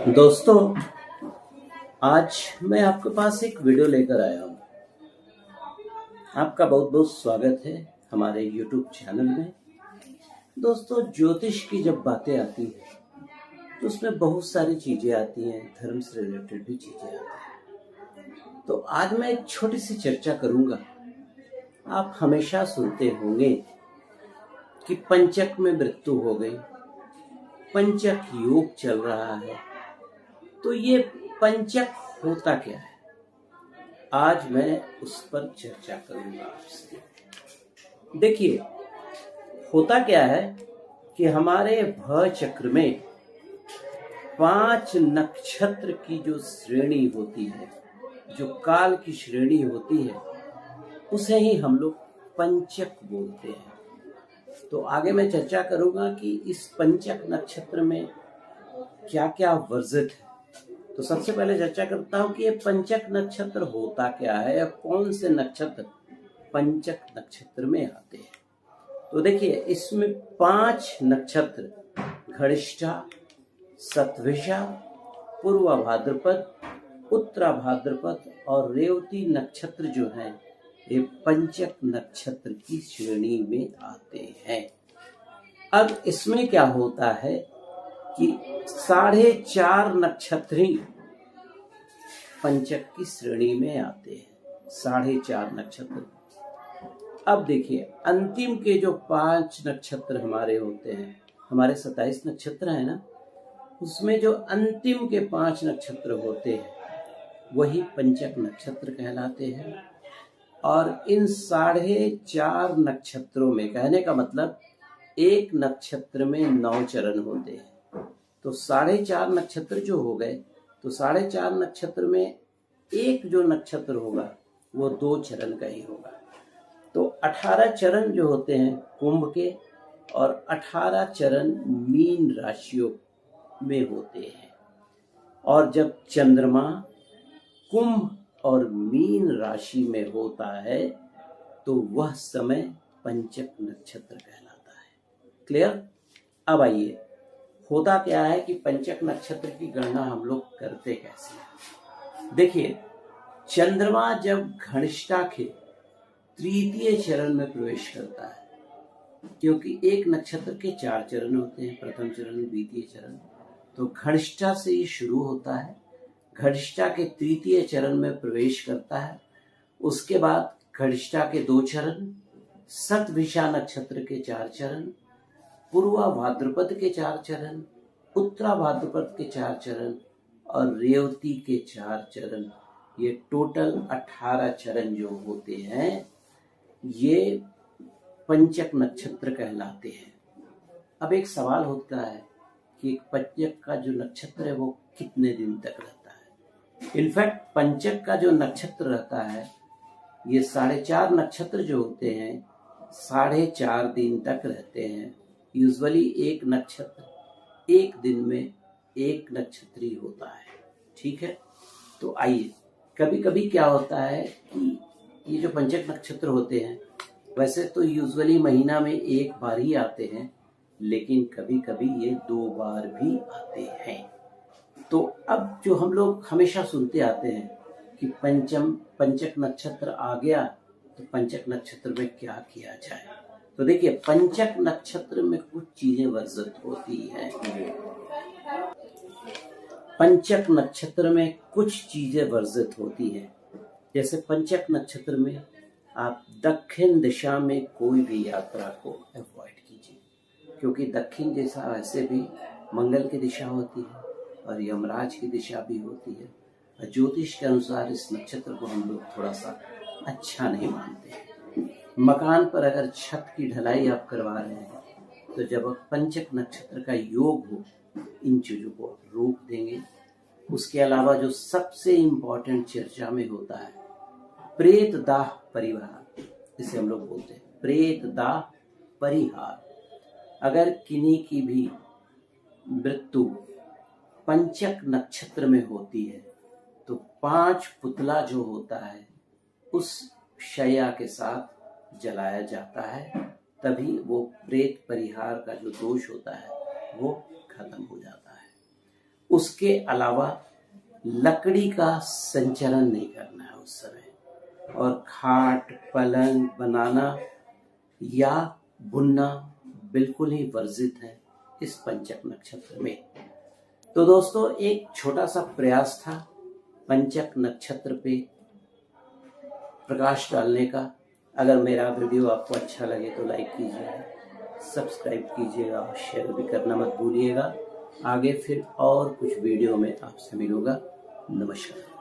दोस्तों, आज मैं आपके पास एक वीडियो लेकर आया हूँ। आपका बहुत बहुत स्वागत है हमारे YouTube चैनल में। दोस्तों, ज्योतिष की जब बातें आती हैं तो उसमें बहुत सारी चीज़ें आती हैं, धर्म से रिलेटेड भी चीज़ें आती हैं। तो आज मैं एक छोटी सी चर्चा करूँगा। आप हमेशा सुनते होंगे कि पंचक में मृत्यु हो गई, पंचक योग चल रहा है। तो ये पंचक होता क्या है, आज मैं उस पर चर्चा करूंगा आपसे। देखिए, होता क्या है कि हमारे भव चक्र में 5 नक्षत्र की जो श्रेणी होती है, जो काल की श्रेणी होती है, उसे ही हम लोग पंचक बोलते हैं। तो आगे मैं चर्चा करूंगा कि इस पंचक नक्षत्र में क्या क्या वर्जित है। तो सबसे पहले चर्चा करता हूं कि ये पंचक नक्षत्र होता क्या है या कौन से नक्षत्र पंचक नक्षत्र में आते हैं। तो देखिए, इसमें 5 नक्षत्र घनिष्ठा, शतभिषा, पूर्वा भाद्रपद, उत्तरा भाद्रपद और रेवती नक्षत्र जो हैं, ये पंचक नक्षत्र की श्रेणी में आते हैं। अब इसमें क्या होता है कि 4.5 नक्षत्र ही पंचक की श्रेणी में आते हैं। 4.5 नक्षत्र। अब देखिए, अंतिम के जो 5 नक्षत्र हमारे होते हैं, हमारे 27 नक्षत्र है ना, उसमें जो अंतिम के 5 नक्षत्र होते हैं वही पंचक नक्षत्र कहलाते हैं। और इन 4.5 नक्षत्रों में, कहने का मतलब एक नक्षत्र में 9 चरण होते हैं। तो 4.5 नक्षत्र जो हो गए, तो 4.5 नक्षत्र में एक जो नक्षत्र होगा वो 2 चरण का ही होगा। तो 18 चरण जो होते हैं कुंभ के, और 18 चरण मीन राशियों में होते हैं। और जब चंद्रमा कुंभ और मीन राशि में होता है तो वह समय पंचक नक्षत्र कहलाता है। क्लियर? अब आइए, होता क्या है कि पंचक नक्षत्र की गणना हम लोग करते कैसे हैं। देखिए, चंद्रमा जब घनिष्ठा के 3य चरण में प्रवेश करता है, क्योंकि एक नक्षत्र के 4 चरण होते हैं, प्रथम चरण, द्वितीय चरण। तो घनिष्ठा से ये शुरू होता है, घनिष्ठा के 3य चरण में प्रवेश करता है। उसके बाद घनिष्ठा के 2 चरण, शतभिषा नक्षत्र के 4 चरण, पूर्वा भाद्रपद के 4 चरण, उत्तरा भाद्रपद के 4 चरण और रेवती के 4 चरण। ये टोटल 18 चरण जो होते हैं, ये पंचक नक्षत्र कहलाते हैं। अब एक सवाल होता है कि एक पंचक का जो नक्षत्र है वो कितने दिन तक रहता है। इनफैक्ट पंचक का जो नक्षत्र रहता है, ये 4.5 नक्षत्र जो होते हैं 4.5 दिन तक रहते हैं। यूजुअली एक नक्षत्र एक दिन में एक नक्षत्री होता है। ठीक है? तो आइए, कभी कभी क्या होता है कि ये जो पंचक नक्षत्र होते हैं, वैसे तो यूजुअली महीना में एक बार ही आते हैं, लेकिन कभी कभी ये 2 बार भी आते हैं। तो अब जो हम लोग हमेशा सुनते आते हैं कि पंचक नक्षत्र आ गया, तो पंचक नक्षत्र में क्या किया जाए। तो देखिए, पंचक नक्षत्र में कुछ चीजें वर्जित होती हैं। पंचक नक्षत्र में कुछ चीजें वर्जित होती है। जैसे पंचक नक्षत्र में आप दक्षिण दिशा में कोई भी यात्रा को अवॉइड कीजिए, क्योंकि दक्षिण दिशा वैसे भी मंगल की दिशा होती है और यमराज की दिशा भी होती है। और ज्योतिष के अनुसार इस नक्षत्र को हम लोग थोड़ा सा अच्छा नहीं मानते हैं। मकान पर अगर छत की ढलाई आप करवा रहे हैं, तो जब पंचक नक्षत्र का योग हो, इन चीजों को रोक देंगे। उसके अलावा जो सबसे इम्पोर्टेंट चर्चा में होता है, प्रेत दाह परिहार, इसे हम लोग बोलते हैं प्रेत दाह परिहार। अगर किन्हीं की भी मृत्यु पंचक नक्षत्र में होती है, तो 5 पुतला जो होता है उस शैया के साथ जलाया जाता है, तभी वो प्रेत परिहार का जो दोष होता है वो खत्म हो जाता है। उसके अलावा लकड़ी का संचरण नहीं करना है उस समय, और खाट पलंग बनाना या बुनना बिल्कुल ही वर्जित है इस पंचक नक्षत्र में। तो दोस्तों, एक छोटा सा प्रयास था पंचक नक्षत्र पे प्रकाश डालने का। अगर मेरा वीडियो आपको अच्छा लगे तो लाइक कीजिएगा, सब्सक्राइब कीजिएगा और शेयर भी करना मत भूलिएगा। आगे फिर और कुछ वीडियो में आपसे मिलूंगा। नमस्कार।